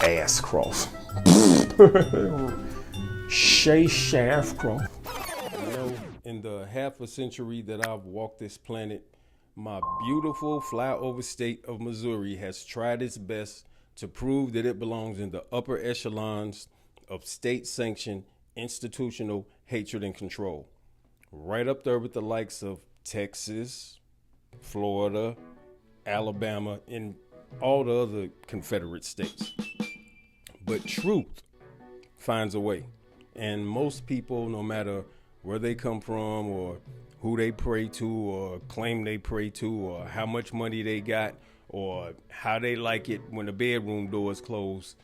Ashcroft. Ashcroft. You know, in the half a century that I've walked this planet, my beautiful flyover state of Missouri has tried its best to prove that it belongs in the upper echelons of state-sanctioned institutional hatred and control. Right up there with the likes of Texas, Florida, Alabama, and all the other Confederate states. But truth finds a way. And most people, no matter where they come from or who they pray to or claim they pray to or how much money they got or how they like it when the bedroom doors close,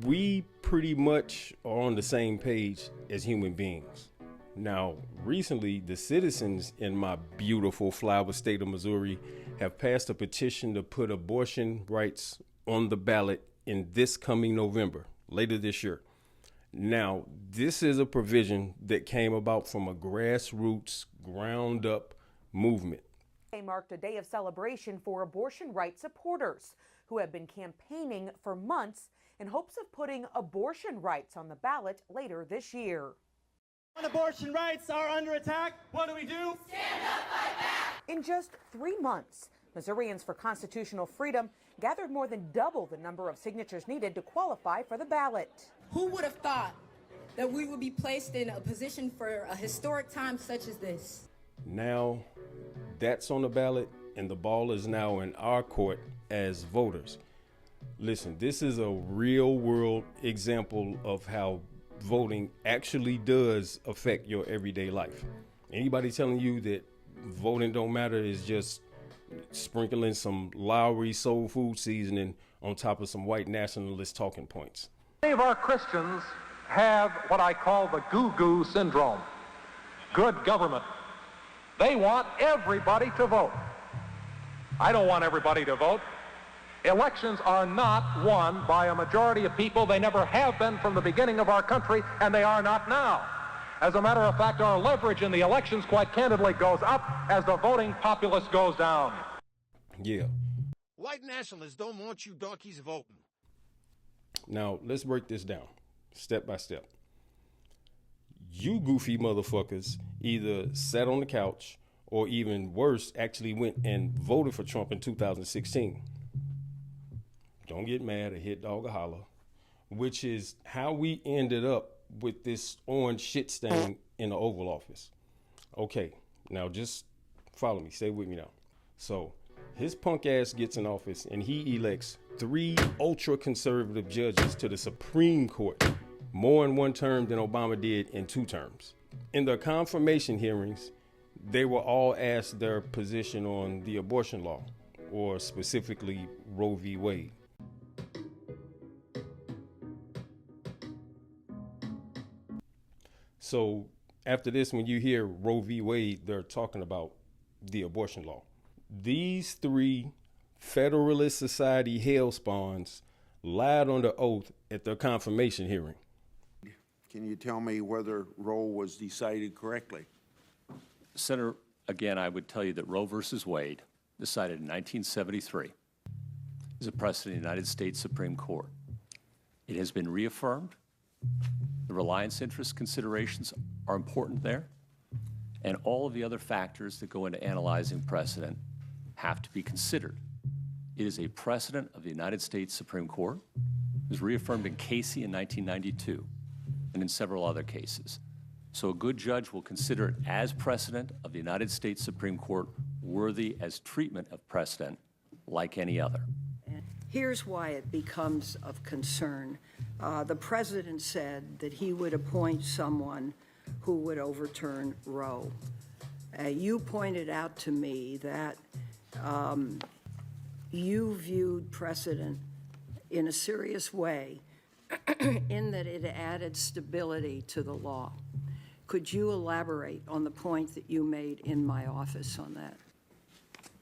we pretty much are on the same page as human beings. Now, recently, the citizens in my beautiful flower state of Missouri have passed a petition to put abortion rights on the ballot in this coming November, later this year. Now, this is a provision that came about from a grassroots, ground-up movement. They marked a day of celebration for abortion rights supporters who have been campaigning for months in hopes of putting abortion rights on the ballot later this year. When abortion rights are under attack, what do? Stand up, fight back! In just 3 months, Missourians for Constitutional Freedom gathered more than double the number of signatures needed to qualify for the ballot. Who would have thought that we would be placed in a position for a historic time such as this? Now, that's on the ballot, and the ball is now in our court as voters. Listen, this is a real-world example of how voting actually does affect your everyday life. Anybody telling you that voting don't matter is just sprinkling some Lowry soul food seasoning on top of some white nationalist talking points. Many of our Christians have what I call the goo-goo syndrome. Good government. They want everybody to vote. I don't want everybody to vote. Elections are not won by a majority of people. They never have been from the beginning of our country, and they are not now. As a matter of fact, our leverage in the elections, quite candidly, goes up as the voting populace goes down. Yeah. White nationalists don't want you donkeys voting. Now, let's break this down, step by step. You goofy motherfuckers either sat on the couch or even worse, actually went and voted for Trump in 2016. Don't get mad or hit dog or holler, which is how we ended up with this orange shit stain in the Oval Office. Okay, now just follow me, stay with me now. So his punk ass gets in office and he elects 3 ultra-conservative judges to the Supreme Court, more in 1 term than Obama did in 2 terms. In the confirmation hearings, they were all asked their position on the abortion law, or specifically Roe v. Wade. So after this, when you hear Roe v. Wade, they're talking about the abortion law. These 3 Federalist Society hellspawns lied under oath at their confirmation hearing. Can you tell me whether Roe was decided correctly? Senator, again, I would tell you that Roe versus Wade, decided in 1973, is a precedent in the United States Supreme Court. It has been reaffirmed. The reliance interest considerations are important there, and all of the other factors that go into analyzing precedent have to be considered. It is a precedent of the United States Supreme Court. It was reaffirmed in Casey in 1992 and in several other cases. So a good judge will consider it as precedent of the United States Supreme Court, worthy as treatment of precedent like any other. Here's why it becomes of concern. The president said that he would appoint someone who would overturn Roe. You pointed out to me that you viewed precedent in a serious way in that it added stability to the law. Could you elaborate on the point that you made in my office on that?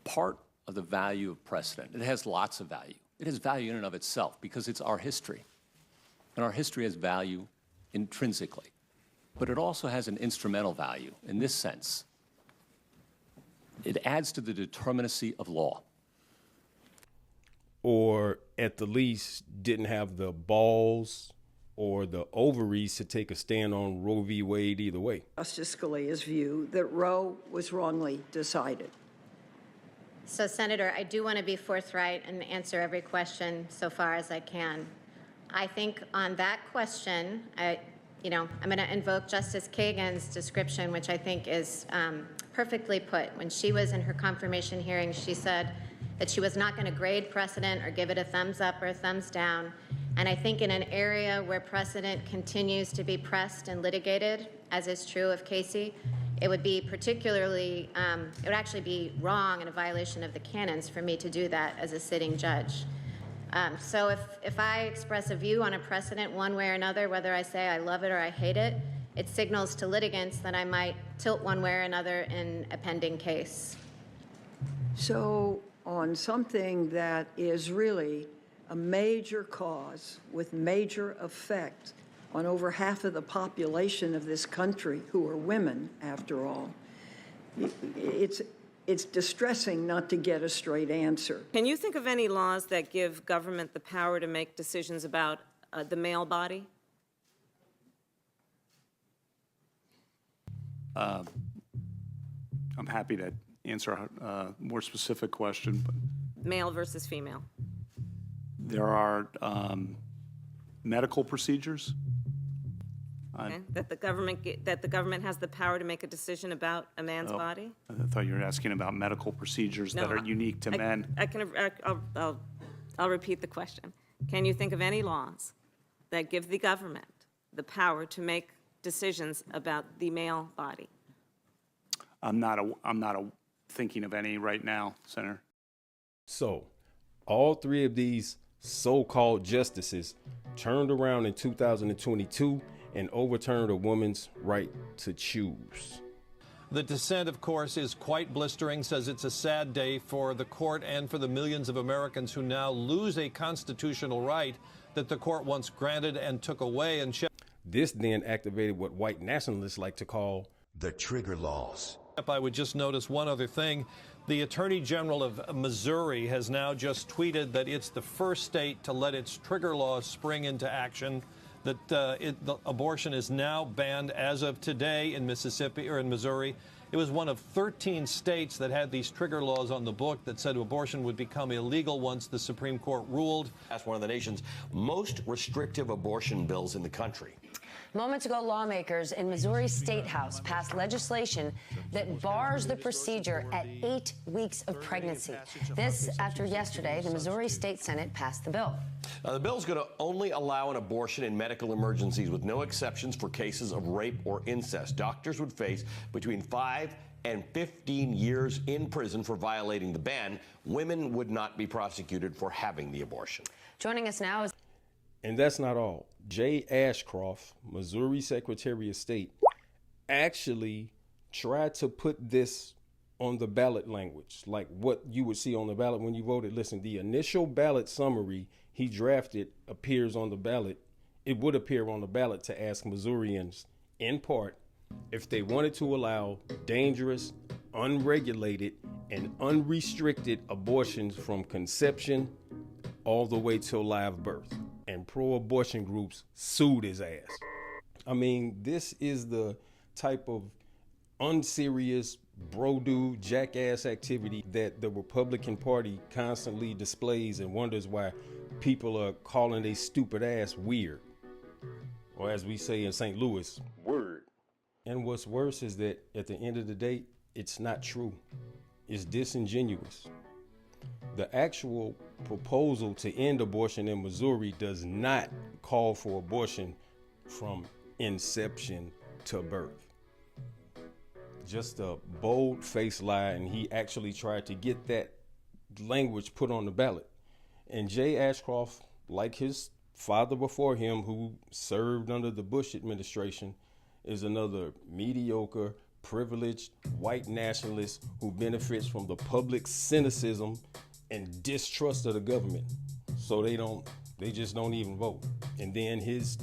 Part of the value of precedent, it has lots of value. It has value in and of itself because it's our history. And our history has value intrinsically. But it also has an instrumental value in this sense. It adds to the determinacy of law. Or at the least didn't have the balls or the ovaries to take a stand on Roe v. Wade either way. Justice Scalia's view that Roe was wrongly decided. So, Senator, I do want to be forthright and answer every question so far as I can. I think on that question, I'm going to invoke Justice Kagan's description, which I think is perfectly put. When she was in her confirmation hearing, she said that she was not going to grade precedent or give it a thumbs up or a thumbs down. And I think in an area where precedent continues to be pressed and litigated, as is true of Casey, it would be particularly, it would actually be wrong and a violation of the canons for me to do that as a sitting judge. So if I express a view on a precedent one way or another, whether I say I love it or I hate it, it signals to litigants that I might tilt one way or another in a pending case. So on something that is really a major cause with major effect on over half of the population of this country, who are women, after all, it's distressing not to get a straight answer. Can you think of any laws that give government the power to make decisions about the male body? I'm happy to answer a more specific question. But Male versus female. there are medical procedures. Okay. That the government has the power to make a decision about a man's body? I thought you were asking about medical procedures that are unique to men. I'll repeat the question. Can you think of any laws that give the government the power to make decisions about the male body? I'm not thinking of any right now, Senator. So, all three of these so-called justices turned around in 2022 and overturned a woman's right to choose. The dissent, of course, is quite blistering, says it's a sad day for the court and for the millions of Americans who now lose a constitutional right that the court once granted and took away. And this then activated what white nationalists like to call the trigger laws. I would just notice one other thing. The Attorney General of Missouri has now just tweeted that it's the first state to let its trigger laws spring into action, that the abortion is now banned as of today in Mississippi or in Missouri. It was one of 13 states that had these trigger laws on the book that said abortion would become illegal once the Supreme Court ruled. That's one of the nation's most restrictive abortion bills in the country. Moments ago, lawmakers in Missouri State House passed legislation that bars the procedure at 8 weeks of pregnancy. This after yesterday, the Missouri State Senate passed the bill. The bill is going to only allow an abortion in medical emergencies with no exceptions for cases of rape or incest. Doctors would face between 5 and 15 years in prison for violating the ban. Women would not be prosecuted for having the abortion. Joining us now is... And that's not all. Jay Ashcroft, Missouri Secretary of State, actually tried to put this on the ballot language, like what you would see on the ballot when you voted. Listen, the initial ballot summary he drafted appears on the ballot. It would appear on the ballot to ask Missourians, in part, if they wanted to allow dangerous, unregulated, and unrestricted abortions from conception all the way till live birth. And pro-abortion groups sued his ass. I mean, this is the type of unserious, bro-do, jackass activity that the Republican Party constantly displays and wonders why people are calling their stupid ass weird. Or as we say in St. Louis, word. And what's worse is that at the end of the day, it's not true. It's disingenuous. The actual proposal to end abortion in Missouri does not call for abortion from inception to birth. Just a bold-faced lie, and he actually tried to get that language put on the ballot. And Jay Ashcroft, like his father before him who served under the Bush administration, is another mediocre, privileged white nationalist who benefits from the public cynicism and distrust of the government. So they just don't even vote. And then his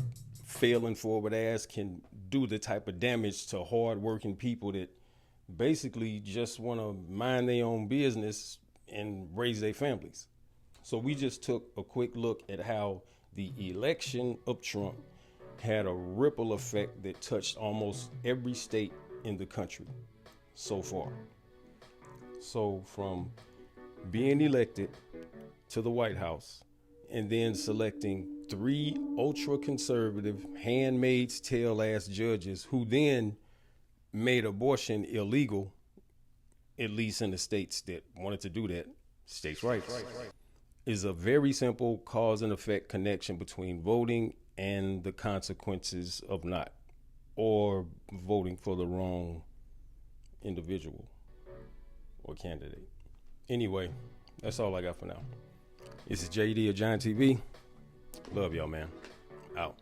failing forward ass can do the type of damage to hardworking people that basically just want to mind their own business and raise their families. So we just took a quick look at how the election of Trump had a ripple effect that touched almost every state in the country so far. So from being elected to the White House and then selecting 3 ultra-conservative, handmaid's tale-ass judges who then made abortion illegal, at least in the states that wanted to do that, states' rights, is a very simple cause and effect connection between voting and the consequences of not, or voting for the wrong individual or candidate. Anyway, that's all I got for now. This is JD of Giant TV. Love y'all, man. Out.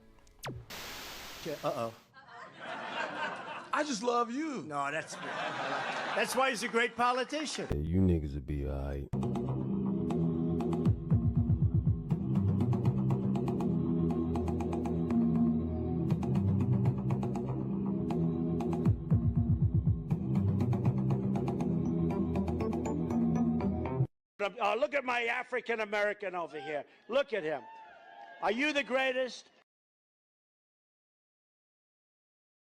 Uh-oh. I just love you. No, that's why he's a great politician. Hey, you niggas will be all right. Look at my African American over here. Look at him. Are you the greatest?